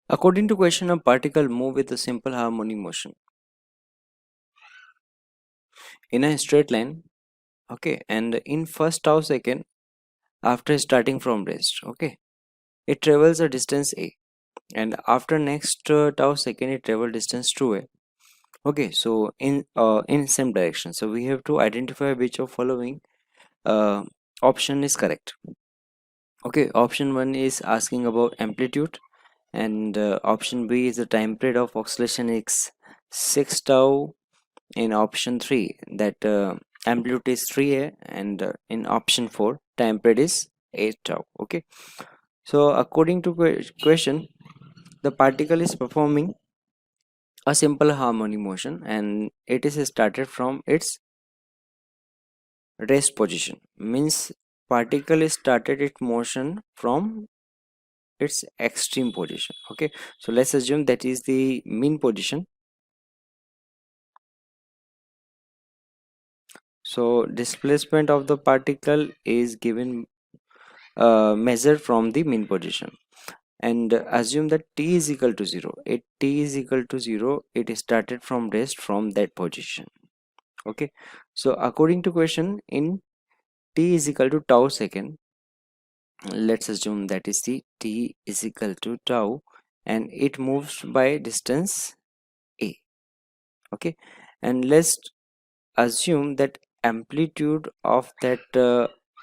According to question, a particle move with a simple harmonic motion in a straight line, okay, and in first tau second after starting from rest, okay, it travels a distance a, and after next tau second it travel distance 2a. Okay, so in same direction, so we have to identify which of following uh, option is correct. Okay, option 1 is asking about amplitude, and option B is the time period of oscillation is 6 tau. In option 3, that amplitude is 3a, and in option 4, time period is 8 tau. Okay, so according to question, the particle is performing a simple harmonic motion and it is started from its rest position, means particle is started its motion from its extreme position. Okay, so let's assume that is the mean position. So displacement of the particle is given measured from the mean position, and assume that t is equal to 0. At t is equal to 0, it is started from rest from that position. Okay, so according to question, in t is equal to tau second, let's assume that is the t is equal to tau and it moves by distance a. Okay, and let's assume that amplitude of that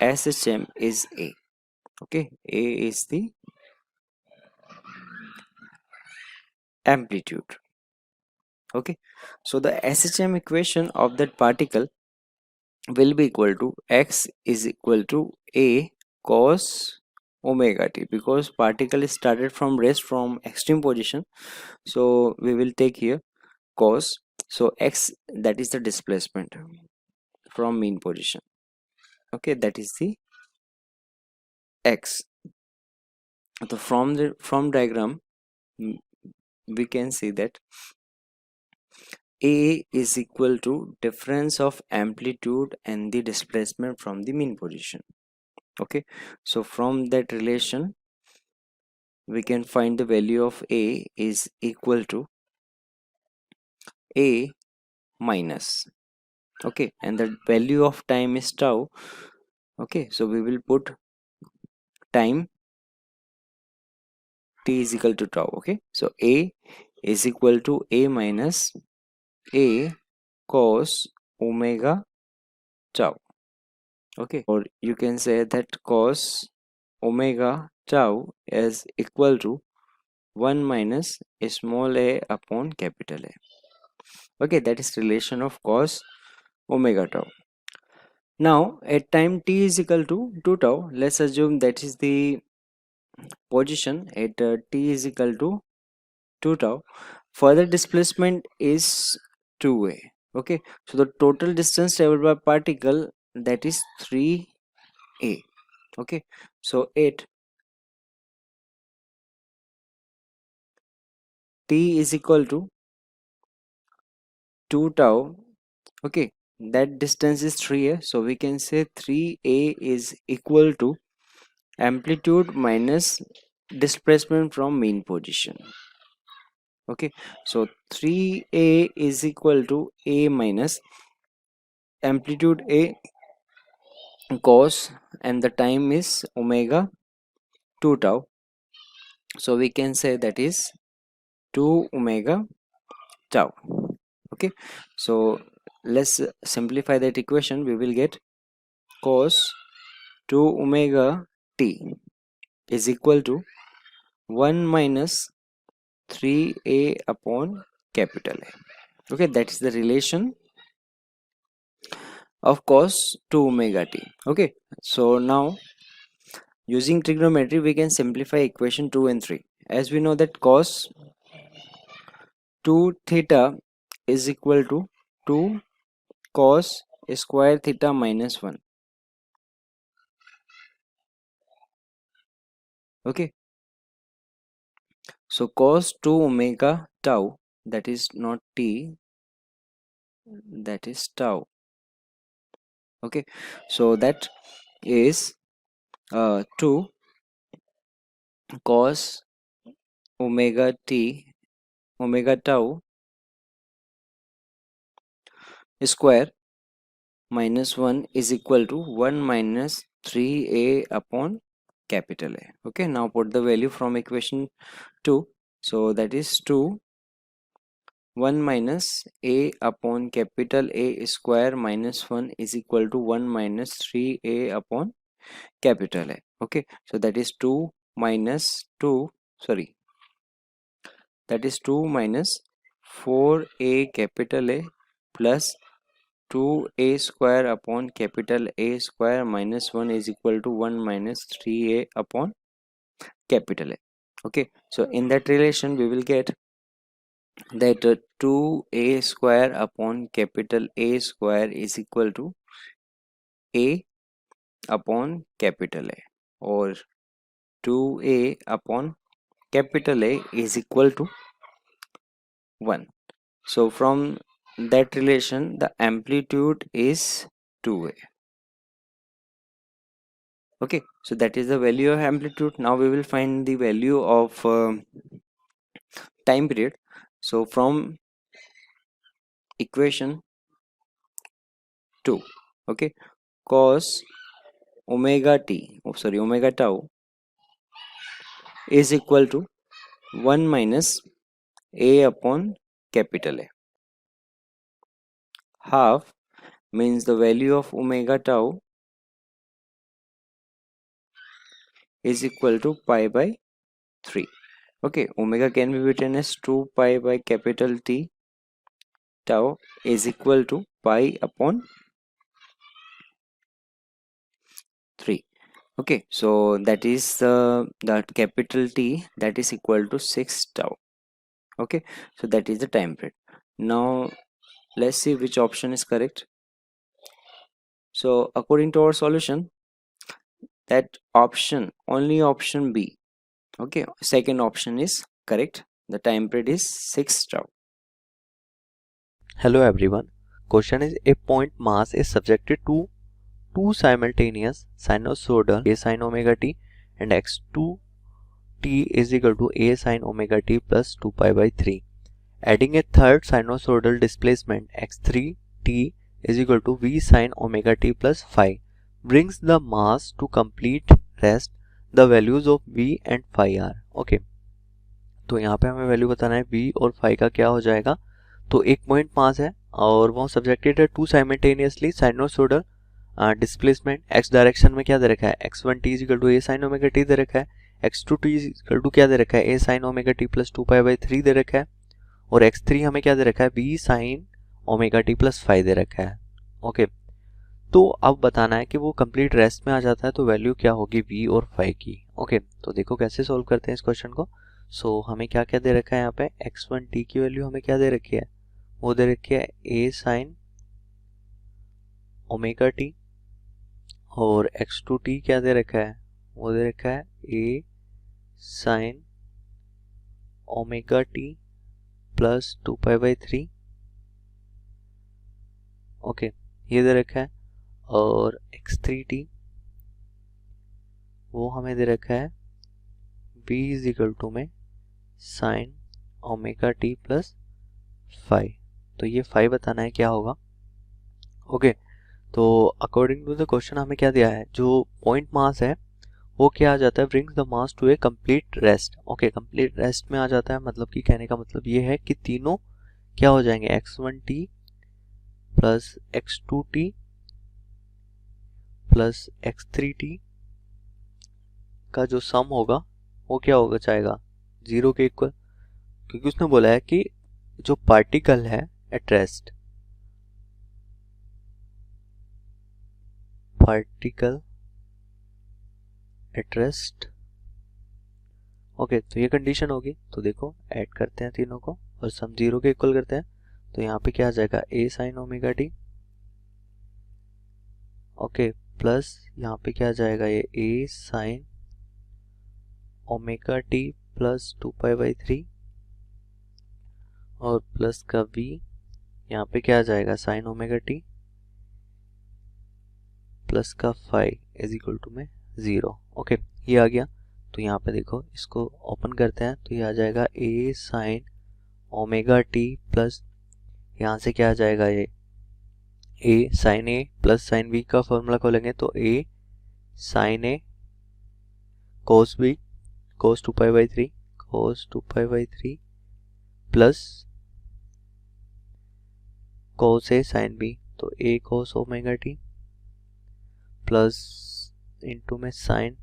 SHM is a. Okay, a is the amplitude. Okay, so the SHM equation of that particle will be equal to x is equal to a cos omega t, because particle is started from rest from extreme position, so we will take here cos. So x, that is the displacement from mean position. Okay, that is the x. So from diagram, mm, we can see that a is equal to difference of amplitude and the displacement from the mean position. Okay, so from that relation we can find the value of a is equal to a minus, okay, and the value of time is tau. Okay, so we will put time t is equal to tau. Okay, so a is equal to a minus a cos omega tau. Okay, or you can say that cos omega tau is equal to 1 minus small a upon capital A. Okay, that is relation of cos omega tau. Now at time t is equal to 2 tau, let's assume that is the position at t is equal to 2 tau. Further displacement is 2a. Okay, so the total distance traveled by particle, that is 3a. Okay, so at t is equal to 2 tau, okay, that distance is 3a, so we can say 3a is equal to amplitude minus displacement from mean position. Okay, so 3a is equal to a minus amplitude a cos, and the time is omega 2 tau, so we can say that is 2 omega tau. Okay, so let's simplify that equation. We will get cos 2 omega t is equal to 1 minus 3a upon capital A. Okay, that is the relation of cos 2 omega t. Okay, so now using trigonometry we can simplify equation 2 and 3, as we know that cos 2 theta is equal to 2 cos square theta minus 1. Okay, so cos 2 omega tau, that is not t, that is tau. Okay, so that is 2 cos omega T omega tau square minus 1 is equal to 1 minus 3a upon capital A. Okay, now put the value from equation 2. So that is 2 1 minus a upon capital A square minus 1 is equal to 1 minus 3a upon capital A. Okay, so that is 2 minus 2, sorry, that is 2 minus 4a capital A plus 2a square upon capital A square minus 1 is equal to 1 minus 3a upon capital A. Okay, so in that relation we will get that 2a square upon capital A square is equal to a upon capital A, or 2a upon capital A is equal to 1. So from that relation the amplitude is 2a. Okay, so that is the value of amplitude. Now we will find the value of time period. So from equation 2, okay, cos omega t, omega tau is equal to 1 minus a upon capital A. Half means the value of omega tau is equal to pi by 3. Okay, omega can be written as 2 pi by capital T. Tau is equal to pi upon 3. Okay, so that is that capital T, that is equal to 6 tau. Okay, so that is the time period. Now let's see which option is correct. So according to our solution, that option, only option B, okay, second option is correct. The time period is 6 tau. Hello everyone. Question is, a point mass is subjected to two simultaneous sinusoidal a sin omega t and x2 t is equal to a sin omega t plus 2 pi by 3. Adding a third sinusoidal displacement x3 t is equal to v sin omega t plus phi brings the mass to complete rest. The values of v and phi are. Okay, तो यहाँ पे हमें value बताना है v और phi का क्या हो जाएगा. तो एक पॉइंट मास है और वो सब्जेक्टेड है to simultaneously sinusoidal displacement. X direction में क्या दे रखा है, x1 t equal to a sin omega t दे रखा है, x2 t इक्वल टू क्या दे रखा है, a sin omega t plus 2 pi by 3 दे रखा है, और x3 हमें क्या दे रखा है, v sin omega t plus 5 दे रखा है. ओके, तो अब बताना है कि वो कंप्लीट रेस्ट में आ जाता है तो वैल्यू क्या होगी v और phi की. ओके, तो देखो कैसे सोल्व करते हैं इस क्वेश्चन को. सो हमें क्या क्या दे रखा है यहाँ पे, x1 t की वैल्यू हमें क्या दे रखी है, वो दे रखी है a sin ओमेगा टी, और x2t क्या दे रखा है, वो दे रखा है a sin omega T plus 2 pi by 3. Okay, ये दे रखा है. और x3t वो हमें दे रखा है b इज इक्वल टू में sin ओमेगा टी प्लस 5. तो ये 5 बताना है क्या होगा. ओके, तो अकॉर्डिंग टू द क्वेश्चन हमें क्या दिया है, जो पॉइंट मास है वो क्या आ जाता है, brings the mass to a complete rest. Okay, complete rest में आ जाता है, मतलब कि कहने का मतलब ये है कि तीनों क्या हो जाएंगे, x1t plus x2t plus x3t का जो सम होगा वो क्या होगा जाएगा 0 के इक्वल, क्योंकि उसने बोला है कि जो पार्टिकल है at rest, particle at rest. Okay, तो ये कंडीशन होगी. तो देखो ऐड करते हैं तीनों को और सम 0 के इक्वल करते हैं. तो यहाँ पे क्या आ जाएगा, a sin omega T. Okay, plus यहाँ पे क्या आ जाएगा, ये a sin omega T plus 2 pi by 3, और प्लस का v यहाँ पे क्या आ जाएगा, sin ओमेगा टी प्लस का 5 इज इक्वल टू में 0. ओके, ये आ गया. तो यहाँ पे देखो इसको ओपन करते हैं तो ये आ जाएगा A sine omega T plus यहाँ से क्या आ जाएगा ये A sine A plus sine B का फॉर्मूला खोलेंगे तो A sine A cos B cos 2 pi by three plus cos A sine B तो A cos omega T plus into में sine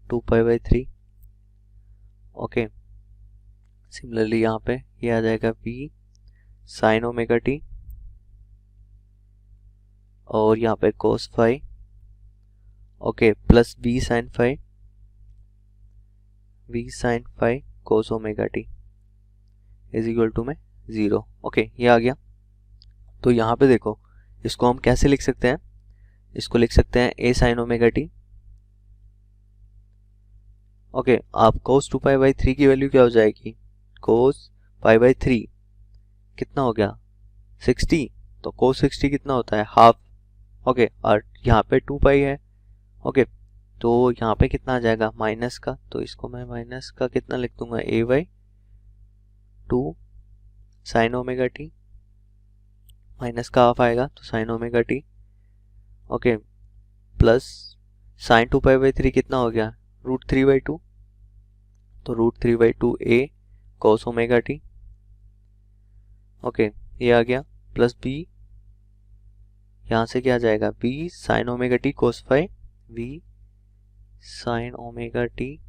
2 pi by 3। Okay, similarly यहाँ पे ये आ जाएगा बी साइन ओमेगा टी और यहाँ पे cos phi, okay, plus b sine phi cos omega t is equal to में 0। ओके, ये आ गया। तो यहाँ पे देखो इसको हम कैसे लिख सकते हैं, इसको लिख सकते हैं ए साइन ओमेगा टी। ओके, आप कोस 2 पाई बाई 3 की वैल्यू क्या हो जाएगी, कोस पाई बाई 3 कितना हो गया 60, तो कोस 60 कितना होता है हाफ। ओके, और यहाँ पे 2 पाई है। ओके, तो यहाँ पे कितना आ जाएगा माइनस का, तो इसको मैं माइनस का कितना लिख दूंगा A by 2 sine omega T, minus का हाफ आएगा तो sine omega T. Okay, plus sine 2 pi by 3 कितना हो गया √3/2, तो √3/2 A cos omega T. Okay, ये आ गया प्लस बी, यहाँ से क्या आ जाएगा b sine omega T cos phi, b sine omega t,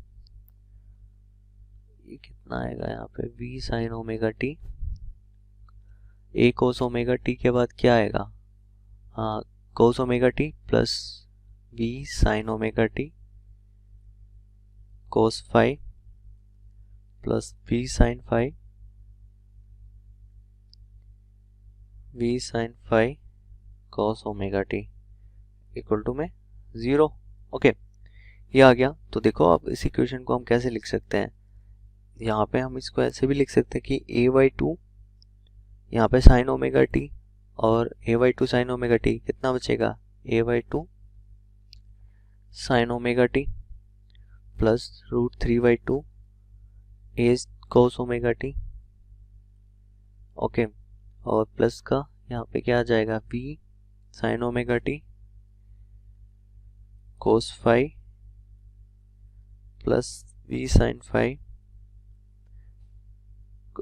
ये कितना आएगा यहाँ पे v sine omega t, a cos omega t के बाद क्या आएगा, हाँ cos omega T plus v sine omega T cos phi plus v sine phi cos omega T equal to में 0। ओके, ये आ गया। तो देखो अब इस इक्वेशन को हम कैसे लिख सकते हैं, यहाँ पे हम इसको ऐसे भी लिख सकते हैं कि a/2 यहाँ पे साइन ओमेगा टी और a/2 साइन ओमेगा टी कितना बचेगा a/2 sine omega T plus √3/2 A cos omega T. Okay, और प्लस का यहाँ पे क्या आ जाएगा v sine omega T cos phi plus v sine phi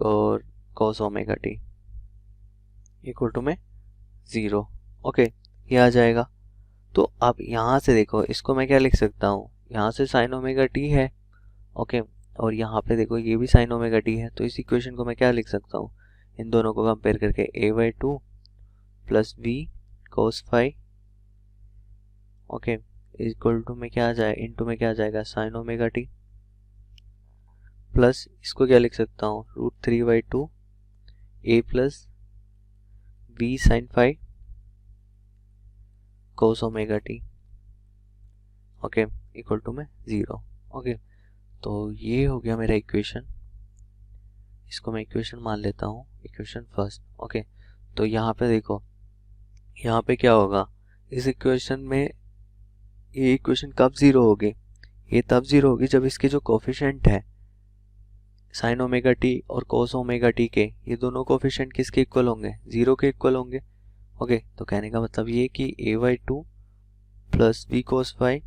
और cos omega T equal to में 0। ओके, ये आ जाएगा। तो अब यहाँ से देखो इसको मैं क्या लिख सकता हूँ, यहाँ से साइन ओमेगा टी है। ओके, और यहाँ पे देखो ये भी साइन ओमेगा टी है, तो इस इक्वेशन को मैं क्या लिख सकता हूँ, इन दोनों को कंपेयर करके a/2 plus v cos phi, okay, equal to में क्या आ जाए, इनटू में क्या आ जाएगा साइन ओमेगा टी, प्लस इसको क्या लिख सकता हूँ √3/2 a plus v sine phi cos omega T, okay, equal to में 0। ओके, तो ये हो गया मेरा इक्वेशन, इसको मैं इक्वेशन मान लेता हूँ, इक्वेशन फर्स्ट। ओके, तो यहाँ पे देखो यहाँ पे क्या होगा, इस इक्वेशन में ये इक्वेशन कब 0 होगी, ये तब 0 होगी जब इसके जो कोफिशिएंट है साइन ओमेगा टी और कोस ओमेगा टी के, ये दोनों कोफिशिएंट किसके इक्वल होंगे 0 के इक्वल होंगे। ओके, तो कहने का मतलब ये कि a/2 plus v cos phi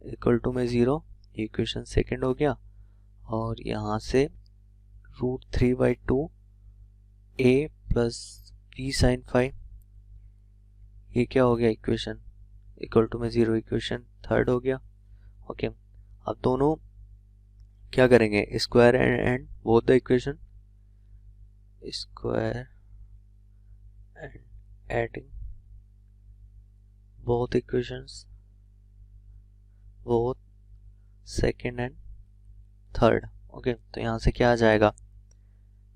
equal to में 0, इक्वेशन सेकेंड हो गया। और यहाँ से √3/2 a plus v sine phi, ये क्या हो गया इक्वेशन इक्वल टू में 0, इक्वेशन थर्ड हो गया। ओके, अब दोनों क्या करेंगे, square and both the equation, square and adding both equations, both second and third। Okay, तो यहाँ से क्या आ जाएगा,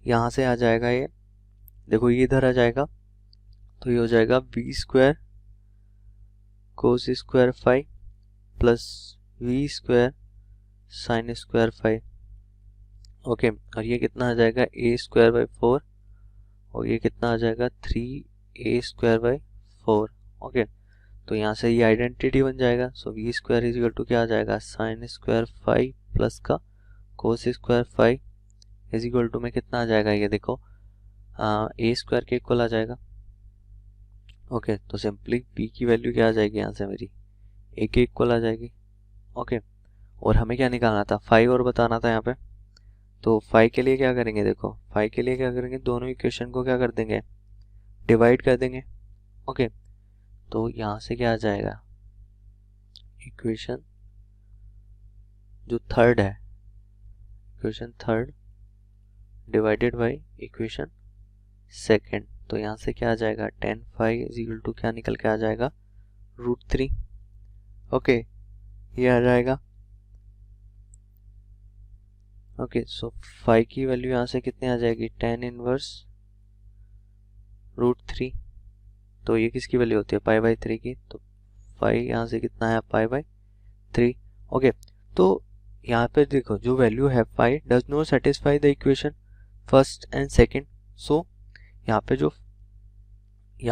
यहाँ से आ जाएगा ये देखो ये इधर आ जाएगा, तो ये हो जाएगा v square cos square phi plus v square sine square phi. Okay, और ये कितना आ जाएगा a²/4 और ये कितना आ जाएगा 3a²/4। ओके, तो यहाँ से ये आइडेंटिटी बन जाएगा। So v square is equal to क्या आ जाएगा, साइन स्क्वायर फाइव प्लस का cos square phi is equal to में कितना आ जाएगा, ये देखो ए स्क्वायर के इक्वल आ जाएगा। ओके, तो सिंपली पी की वैल्यू क्या आ जाएगी यहाँ से मेरी, ए के इक्वल आ जाएगी। ओके, और हमें क्या निकालना था, फाइव और बताना था यहाँ पे। तो फाइव के लिए क्या करेंगे, देखो फाइव के लिए क्या करेंगे, दोनों इक्वेशन को क्या कर देंगे, डिवाइड कर देंगे। ओके, तो यहाँ से क्या आ जाएगा, इक्वेशन जो थर्ड है, equation third divided by equation second. तो यहाँ से क्या आ जाएगा, tan phi is equal to क्या निकल के आ जाएगा, √3। ओके, ये आ जाएगा। ओके, सो फाइव की वैल्यू यहाँ से कितनी आ जाएगी, टेन इनवर्स √3। तो ये किसकी वैल्यू होती है, π/3 की। तो फाइव यहाँ से कितना है, π/3। ओके, तो यहाँ पे देखो जो वैल्यू है five does not satisfy the equation first and second. So यहाँ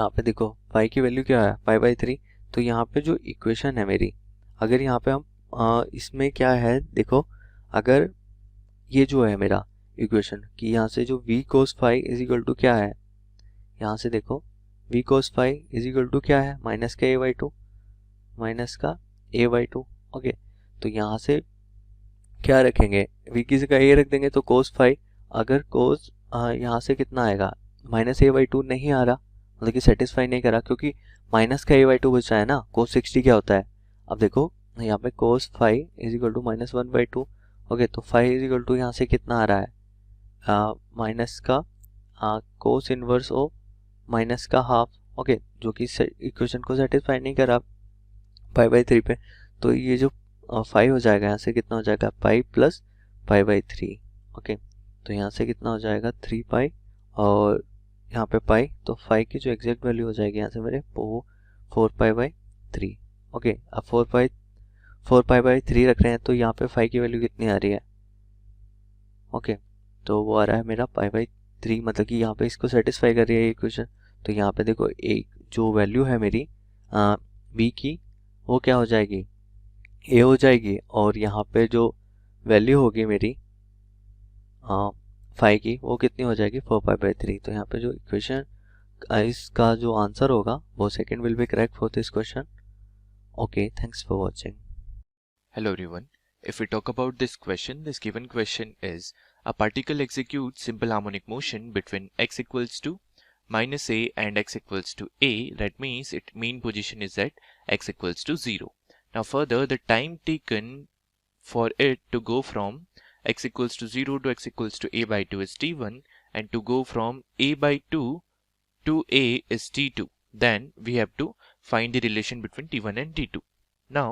पे देखो फाइव की वैल्यू क्या है, π/3। तो यहाँ पे जो इक्वेशन है मेरी, अगर यहाँ पे हम इसमें क्या है देखो, अगर ये जो है मेरा इक्वेशन कि यहाँ से जो v cos phi is equal to क्या है, यहाँ से देखो v cos phi is equal to क्या है, माइनस का a/2, माइनस का a/2। ओके, तो यहाँ से क्या रखेंगे, v की जगह a रख देंगे तो cos फाइव। अगर cos यहाँ से कितना आएगा, माइनस a/2 नहीं आ रहा, मतलब कि सेटिस्फाई नहीं करा, क्योंकि माइनस का a/2 बचा है ना। cos 60 क्या होता है, अब देखो यहाँ पे cos phi is equal to -1/2। Okay, तो फाइव इज इक्वल टू यहाँ से कितना आ रहा है, माइनस का cos इनवर्स ऑफ माइनस का हाफ। ओके, जो कि इक्वेशन को सेटिस्फाई नहीं करा π/3 पे। तो ये जो फाइव हो जाएगा, यहाँ से कितना हो जाएगा, पाई प्लस π/3। ओके, तो यहाँ से कितना हो जाएगा, 3 पाई और यहाँ पे पाई। तो फाइव की जो एग्जैक्ट वैल्यू हो जाएगी यहाँ से मेरे वो 4π/3। ओके, अब 4π/3 रख रहे हैं, तो यहाँ पे फाइव की वैल्यू कितनी आ रही है। ओके, तो वो आ रहा है मेरा π/3, मतलब कि यहाँ पे इसको सेटिस्फाई कर रही है ये इक्वेशन। तो यहाँ पे देखो एक जो वैल्यू है मेरी बी की, वो क्या हो जाएगी, ए हो जाएगी, और यहाँ पे जो वैल्यू होगी मेरी फाइव की, वो कितनी हो जाएगी, 4π/3। तो यहाँ पे जो इक्वेशन इसका जो आंसर होगा वो second will be correct for this question. Okay, thanks for watching. Hello everyone. If we talk about this question, this given question is a particle executes simple harmonic motion between x equals to -a and x equals to a. That means its mean position is at x equals to 0. Now further, the time taken for it to go from x equals to 0 to x equals to a/2 is t1, and to go from a/2 to a is t2. Then we have to find the relation between t1 and t2. Now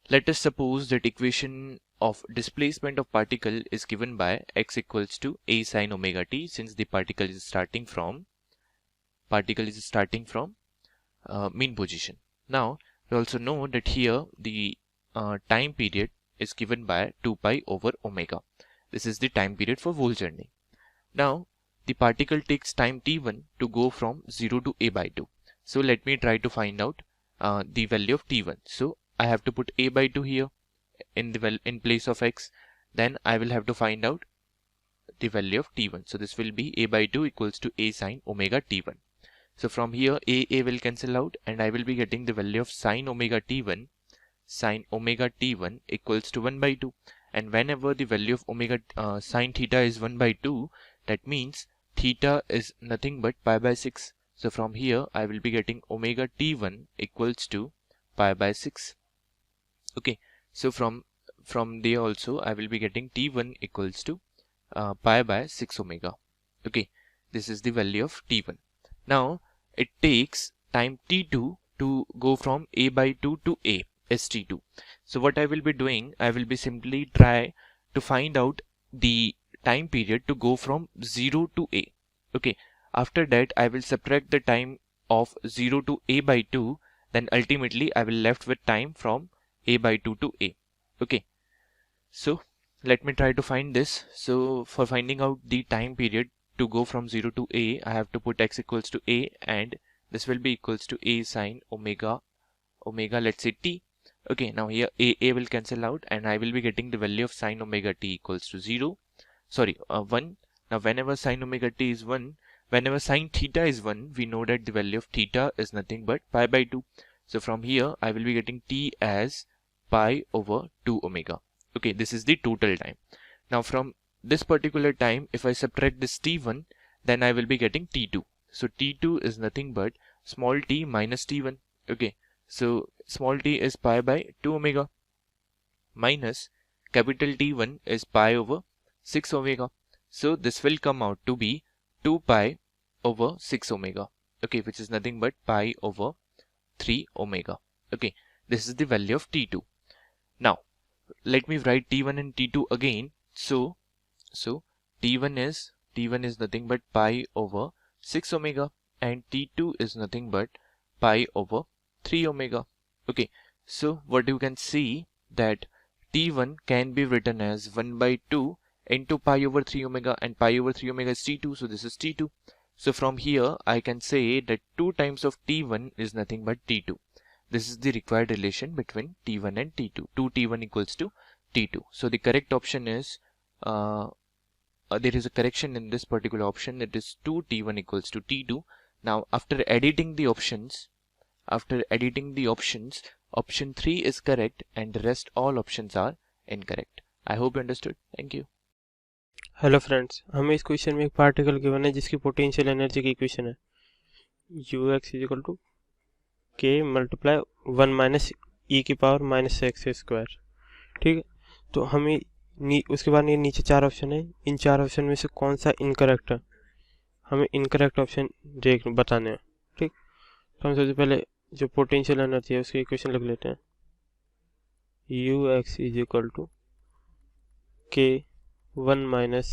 let us suppose that equation of displacement of particle is given by x equals to a sin omega t, since the particle is starting from mean position. Now we also know that here the time period is given by 2 pi over omega. This is the time period for whole journey. Now the particle takes time t1 to go from 0 to a/2. So let me try to find out the value of t1. So I have to put a/2 here in place of x. Then I will have to find out the value of t1. So this will be a/2 equals to a sin omega t1. So from here a will cancel out, and I will be getting the value of sin omega t1 equals to 1/2. And whenever the value of omega sin theta is 1/2, that means theta is nothing but π/6. So from here I will be getting omega t1 equals to π/6. Okay, so from there also I will be getting t1 equals to π/6 omega. Okay, this is the value of t1. Now it takes time t2 to go from a/2 to a is t2. So what I will be doing, I will be simply try to find out the time period to go from 0 to a. Okay, after that I will subtract the time of 0 to a/2, then ultimately I will left with time from a/2 to a. Okay, so let me try to find this. So for finding out the time period to go from 0 to a, I have to put x equals to a, and this will be equals to a sin omega omega, let's say t. Okay, now here a will cancel out and I will be getting the value of sine omega t equals to 0. Sorry, 1. Now whenever sine omega t is 1, whenever sine theta is 1, we know that the value of theta is nothing but pi by 2. So from here I will be getting t as pi over 2 omega. Okay, this is the total time. Now from this particular time, if I subtract this t1, then I will be getting t2. So t2 is nothing but small t minus t1. Okay, so small t is pi by 2 omega minus capital T1 is pi over 6 omega. So this will come out to be 2 pi over 6 omega. Okay, which is nothing but pi over 3 omega. Okay, this is the value of T2. Now, let me write T1 and T2 again. So T1 is nothing but pi over 6 omega and T2 is nothing but pi over 3 omega. Okay, so what you can see that T1 can be written as 1 by 2 into pi over 3 omega, and pi over 3 omega is T2, so this is T2. So from here I can say that 2 times of T1 is nothing but T2. This is the required relation between T1 and T2. 2T1 equals to T2. So the correct option is there is a correction in this particular option. It is 2T1 equals to T2. Now after editing the options, option 3 is correct and the rest all options are incorrect. I hope you understood. Thank you. Hello friends, हमें इस question में एक particle given है जिसकी potential energy की equation है u x is equal to k multiply 1 minus e की power minus x square. ठीक है, तो हमें उसके बाद ये नीचे 4 ऑप्शन है. इन 4 ऑप्शन में से कौन सा इनकरेक्ट है, हमें इनकरेक्ट ऑप्शन बताने हैं. ठीक, तो हम सबसे पहले जो पोटेंशियल एनर्जी है उसकी इक्वेशन लिख लेते हैं. U x is equal to k 1 minus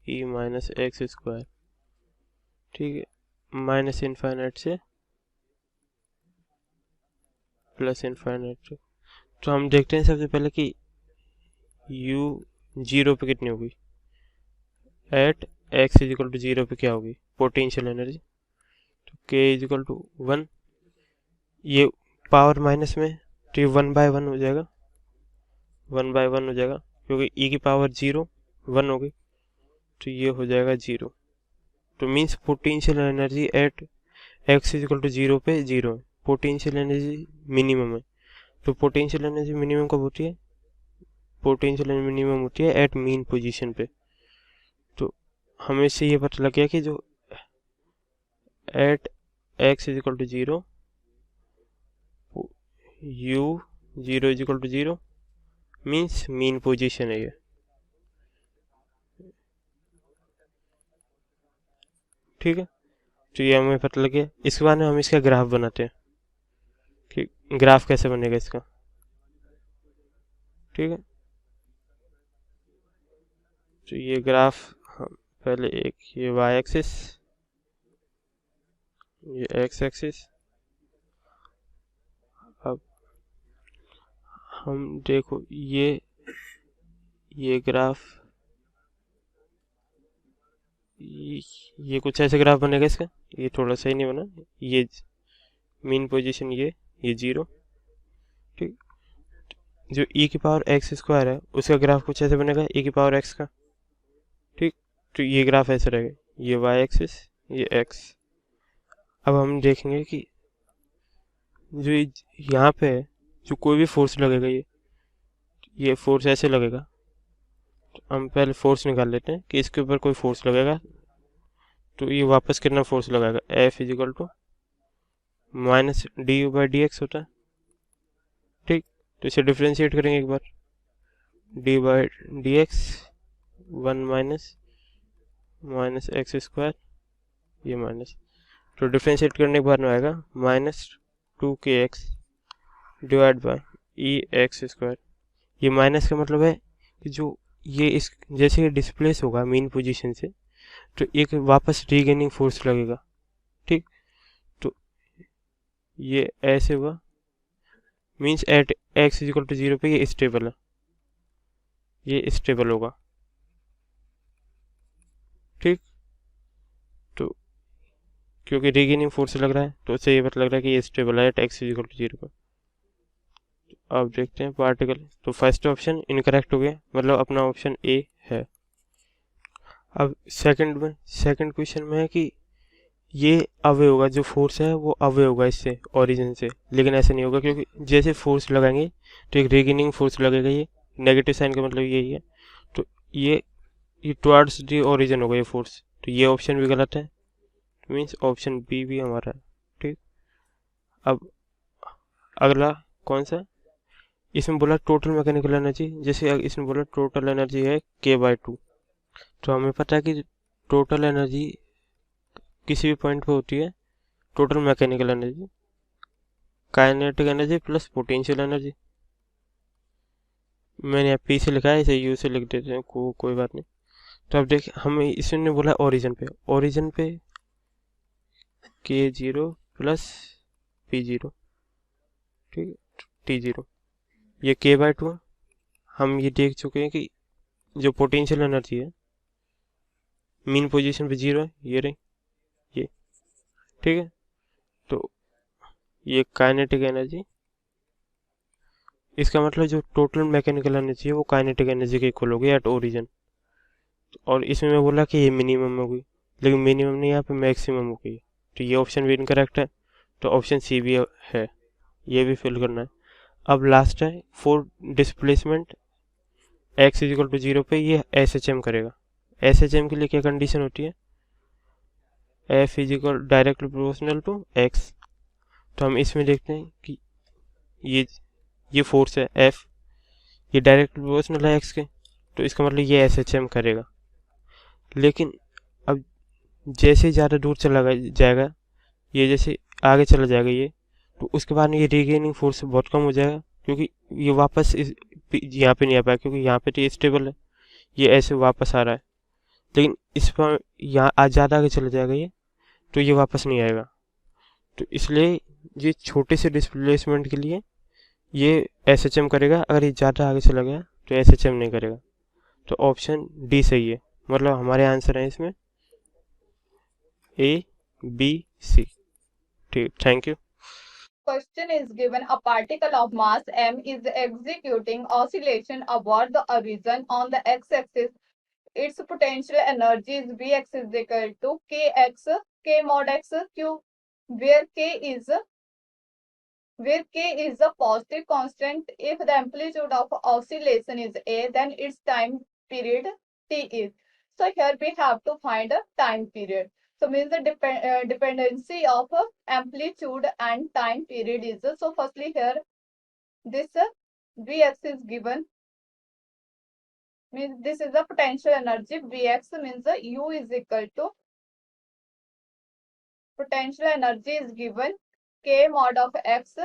e minus x square. ठीक है, माइनस इनफाइनाइट से प्लस इनफाइनाइट. तो हम देखते हैं सबसे पहले कि u 0 पे कितनी होगी, at x is equal to 0 पे क्या होगी पोटेंशियल एनर्जी. तो k इज इक्वल टू 1, ये पावर माइनस में तो ये 1 बाय 1 हो जाएगा, 1 बाय 1 हो जाएगा क्योंकि e की पावर 0 1 होगी, तो ये हो जाएगा 0. तो means potential energy at x is equal to 0 पे 0 है. पोटेंशियल एनर्जी मिनिमम है. तो पोटेंशियल एनर्जी मिनिमम कब होती है, पोटेंशियल एनर्जी मिनिमम होती है एट मीन पोजीशन पे. तो हमें से ये पता लग गया कि जो at x is equal to 0 u 0 is equal to 0 means mean position है ये. ठीक है, तो ये हमें पता लग गया. इसके बाद में हम इसका ग्राफ बनाते हैं कि ग्राफ कैसे बनेगा इसका. ठीक है, तो ये ग्राफ हम पहले एक ये y एक्सिस, ये x एक्सिस. अब हम देखो ये ग्राफ ये कुछ ऐसे ग्राफ बनेगा इसका. ये थोड़ा सही नहीं बना, ये मीन पोजीशन ये 0. ठीक, जो e की पावर x स्क्वायर है उसका ग्राफ कुछ ऐसे बनेगा e की पावर x का. ठीक, तो ये ग्राफ ऐसे रहेगा, ये y एक्सिस ये x. अब हम देखेंगे कि जो यहाँ पे है जो कोई भी फोर्स लगेगा ये फोर्स ऐसे लगेगा. तो हम पहले फोर्स निकाल लेते हैं कि इसके ऊपर कोई फोर्स लगेगा तो ये वापस कितना फोर्स लगाएगा. F is equal to minus D U by D X होता है. ठीक, तो इसे डिफ्रेंशिएट करेंगे एक बार. D by D X 1 minus x square ये माइनस. तो डिफ्रेंशिएट करने के बाद में आएगा minus 2kx divide by E X square. ये माइनस का मतलब है कि जो ये इस जैसे ये डिस्प्लेस होगा मीन पोजीशन से तो एक वापस रीगेनिंग फोर्स लगेगा. ठीक, तो ये ऐसे हुआ means at x is equal to 0 पे ये स्टेबल है, ये स्टेबल होगा. ठीक, तो क्योंकि रीगेनिंग फोर्स लग रहा है तो उससे ये पता लग रहा है कि ये स्टेबल है at x is equal to 0 पर. अब देखते हैं पार्टिकल। तो फर्स्ट ऑप्शन इनकरेक्ट हो गया, मतलब अपना ऑप्शन ए है। अब सेकंड क्वेश्चन में है कि ये अवे होगा, जो फोर्स है वो अवे होगा इससे, ओरिजिन से, लेकिन ऐसे नहीं होगा क्योंकि जैसे फोर्स लगाएंगे तो एक रिगेनिंग फोर्स लगेगा, ये नेगेटिव साइन का मतलब यही है। तो ये टुवर्ड्स दी ओरिजिन होगा ये फोर्स, तो ये ऑप्शन भी गलत है, मीन्स ऑप्शन बी भी हमारा है। ठीक, अब अगला कौन सा, इसमें बोला टोटल मैकेनिकल एनर्जी, जैसे इसमें बोला टोटल एनर्जी है k/2, तो हमें पता है कि टोटल एनर्जी किसी भी पॉइंट पे होती है total mechanical energy kinetic energy plus potential energy. मैंने यहाँ पी से लिखा है, इसे यू से लिख देते हैं, कोई बात नहीं। तो अब देख, हमें इसने बोला ओरिजिन पे k0 प्लस p0, ठीक है, t0, ये k/2 है। हम ये देख चुके हैं कि जो पोटेंशियल एनर्जी है मीन पोजीशन पे 0 है, ये रही ये, ठीक है। तो ये काइनेटिक एनर्जी, इसका मतलब जो टोटल मैकेनिकल एनर्जी है वो काइनेटिक एनर्जी के इक्वल होगी एट ओरिजिन। और इसमें मैं बोला कि ये मिनिमम होगी, लेकिन मिनिमम नहीं, यहाँ पे मैक्सिमम होगी, तो ये ऑप्शन भी इनकरेक्ट है, तो ऑप्शन सी भी है, ये भी फिल करना है। अब लास्ट है for displacement x is equal to 0 पे ये SHM करेगा। SHM के लिए क्या कंडीशन होती है, F is equal directly proportional to x। तो हम इसमें देखते हैं कि ये फोर्स है F, ये डायरेक्ट प्रोपोर्शनल है x के, तो इसका मतलब ये SHM करेगा। लेकिन अब जैसे ज़्यादा दूर चला जाएगा, ये जैसे आगे चला जाएगा ये, तो उसके बाद ये रीगेनिंग फोर्स बहुत कम हो जाएगा, क्योंकि ये वापस यहाँ पे नहीं आ पाएगा, क्योंकि यहाँ पे तो ये स्टेबल है, ये ऐसे वापस आ रहा है। लेकिन इस पर यहाँ आज ज़्यादा आगे चला जाएगा ये, तो ये वापस नहीं आएगा। तो इसलिए ये छोटे से डिस्प्लेसमेंट के लिए ये SHM करेगा, अगर ये ज़्यादा आगे चला गया तो SHM नहीं करेगा। तो ऑप्शन डी सही है, मतलब हमारे आंसर है इसमें A, B, C। ठीक, thank you. Question is given, a particle of mass m is executing oscillation about the horizon on the x-axis. Its potential energy is Vx is equal to kx, k mod x q, where k is a positive constant. If the amplitude of oscillation is a, then its time period t is. So here we have to find a time period. So means the dependency of amplitude and time period is. So firstly here this Vx is given, means this is the potential energy. Vx means U is equal to potential energy is given k mod of x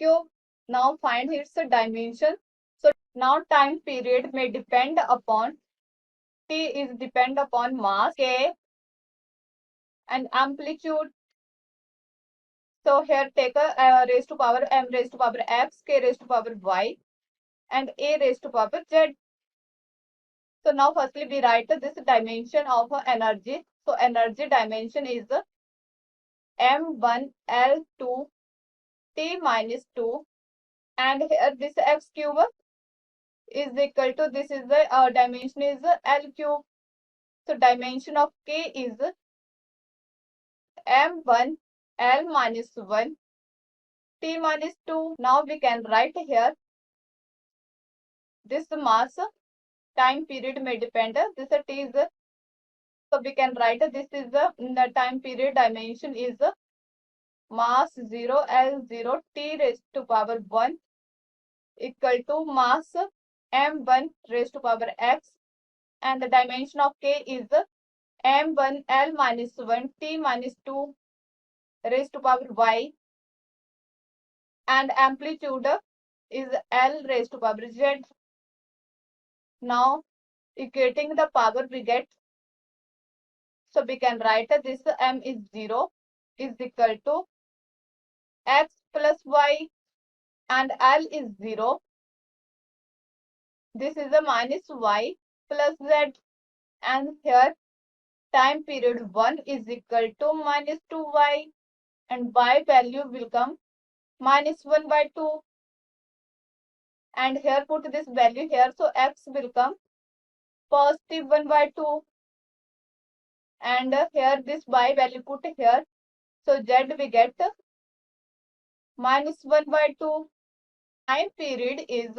cube. Now find its dimension. So now time period may depend upon, t is depend upon mass k and amplitude. So here take a raised to power m raised to power x, k raised to power y, and a raised to power z. So now firstly we write this dimension of energy. So energy dimension is m1 L2 t minus 2, and here this x cube is equal to, this is the dimension is L cube. So dimension of k is m1 L minus 1 t minus 2. Now we can write here this mass time period may depend, this t is, so we can write this is the time period dimension is mass 0 L0 t raised to power 1 equal to mass m1 raised to power x, and the dimension of k is m1 L minus 1 t minus 2 raised to power y, and amplitude is L raised to power z. Now equating the power we get, so we can write this m is 0 is equal to x plus y, and L is 0. This is a minus y plus z, and here time period 1 is equal to minus 2y, and y value will come minus 1/2. and here put this value here, so x will come positive 1 by 2, and here this y value put here, so z we get minus 1 by 2. Time period is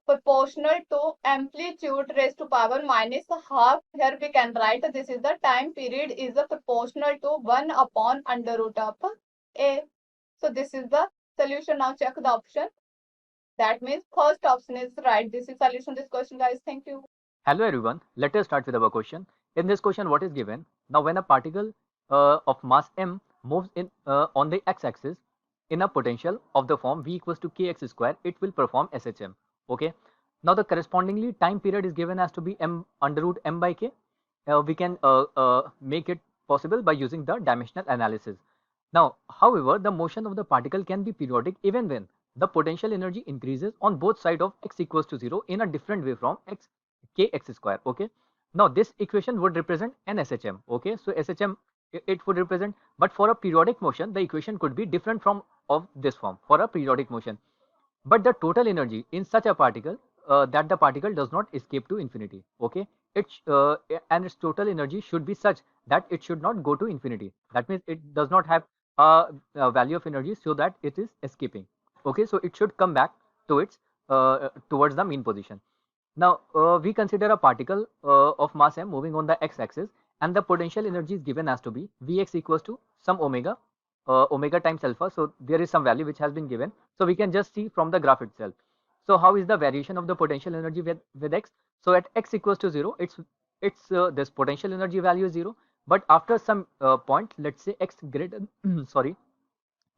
proportional to amplitude raised to power minus half. Here we can write this is the time period is proportional to 1 upon under root of a. So this is the solution. Now check the option. That means first option is right. This is solution to this question, guys. Thank you. Hello everyone, let us start with our question. In this question, what is given? Now when a particle of mass m moves in on the x-axis in a potential of the form v equals to kx square, it will perform SHM. Okay. Now the correspondingly time period is given as to be m under root m by k. We can make it possible by using the dimensional analysis. Now, however, the motion of the particle can be periodic even when the potential energy increases on both sides of x equals to 0 in a different way from kx square. Okay. Now this equation would represent an SHM. Okay. So SHM it would represent, but for a periodic motion the equation could be different from of this form for a periodic motion. But the total energy in such a particle that the particle does not escape to infinity. Okay. And its total energy should be such that it should not go to infinity. That means it does not have a value of energy so that it is escaping. Okay. So it should come back to its towards the mean position. Now we consider a particle of mass m moving on the x-axis, and the potential energy is given as to be Vx equals to some omega times alpha. So there is some value which has been given. So we can just see from the graph itself. So how is the variation of the potential energy with x? So at x equals to 0, it's this potential energy value is 0. But after some point, let's say x greater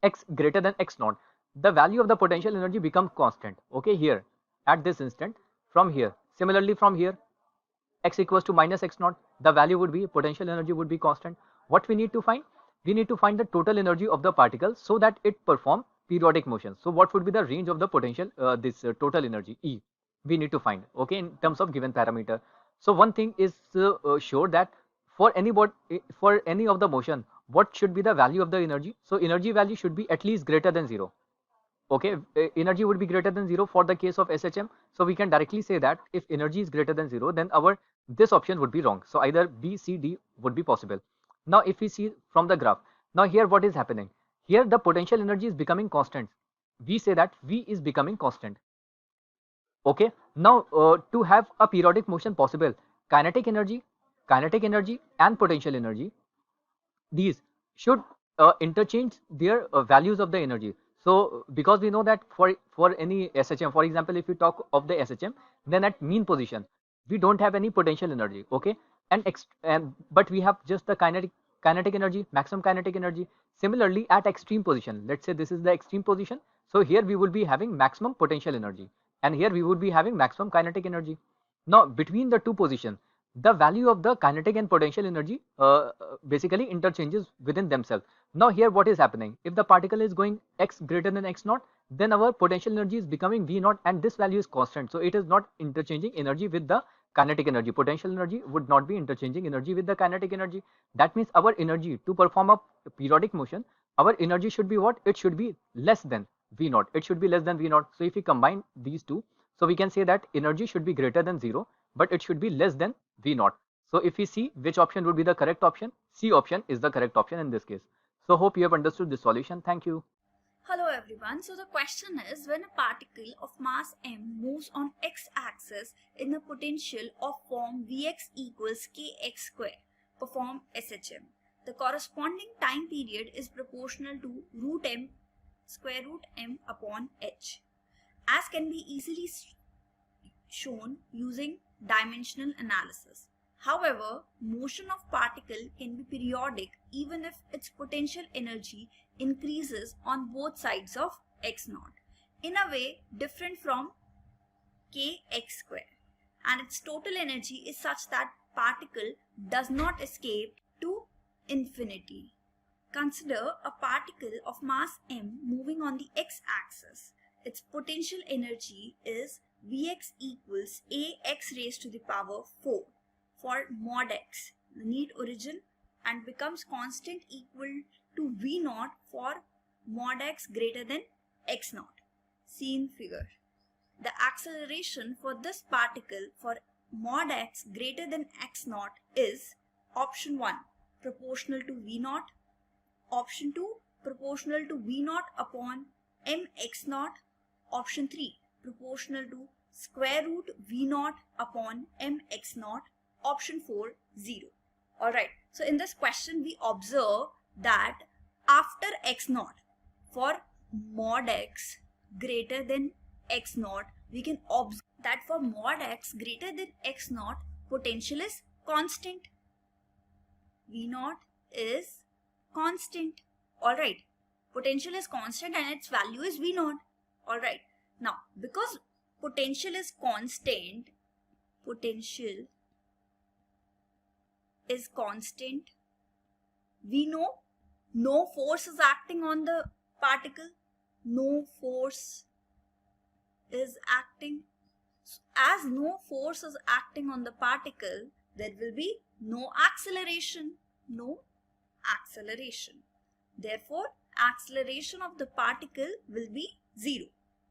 x greater than x naught, the value of the potential energy becomes constant. Okay, here at this instant. From here, similarly from here, x equals to minus x naught, the value would be potential energy would be constant. What we need to find? We need to find the total energy of the particle so that it perform periodic motion. So what would be the range of the potential total energy E? We need to find, okay, in terms of given parameter. So one thing is sure that for any of the motion, what should be the value of the energy? So energy value should be at least greater than 0. Okay, energy would be greater than 0 for the case of SHM. So we can directly say that if energy is greater than 0, then this option would be wrong. So either B, C, D would be possible. Now if we see from the graph, now here what is happening? Here the potential energy is becoming constant. We say that V is becoming constant. Okay, now to have a periodic motion possible, kinetic energy and potential energy, these should interchange their values of the energy. So because we know that for any SHM, for example, if we talk of the SHM, then at mean position we don't have any potential energy. Okay, but we have just the kinetic energy, maximum kinetic energy. Similarly at extreme position, let's say this is the extreme position, so here we will be having maximum potential energy, and here we would be having maximum kinetic energy. Now between the two positions, the value of the kinetic and potential energy basically interchanges within themselves. Now here what is happening? If the particle is going x greater than x naught, then our potential energy is becoming V naught, and this value is constant. So it is not interchanging energy with the kinetic energy. Potential energy would not be interchanging energy with the kinetic energy. That means our energy to perform a periodic motion, our energy should be what? It should be less than V naught. It should be less than V naught. So if we combine these two, so we can say that energy should be greater than 0, but it should be less than V naught. So if we see which option would be the correct option, C option is the correct option in this case. So hope you have understood the solution. Thank you. Hello everyone. So the question is, when a particle of mass m moves on x-axis in a potential of form Vx equals kx square, perform SHM. The corresponding time period is proportional to square root m upon h, as can be easily shown using dimensional analysis. However, motion of particle can be periodic even if its potential energy increases on both sides of x naught in a way different from kx square, and its total energy is such that particle does not escape to infinity. Consider a particle of mass m moving on the x-axis. Its potential energy is Vx equals ax raised to the power 4 for mod x, the neat origin, and becomes constant equal to V naught for mod x greater than x naught. seen figure. The acceleration for this particle for mod x greater than x naught is option 1 proportional to v naught, option 2 proportional to v naught upon mx naught, option 3 proportional to square root v naught upon mx naught, option 4 0. Alright, so in this question we observe that after x naught, for mod x greater than x naught, we can observe that for mod x greater than x naught, potential is constant. V naught is constant. Alright, potential is constant and its value is V naught. Alright, now because potential is constant, we know no force is acting on the particle. No force is acting. So as no force is acting on the particle, there will be no acceleration. Therefore, acceleration of the particle will be 0.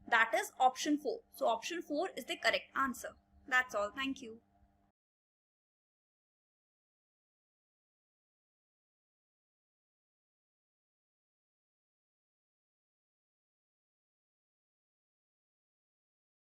That is option 4. So option 4 is the correct answer. That's all. Thank you.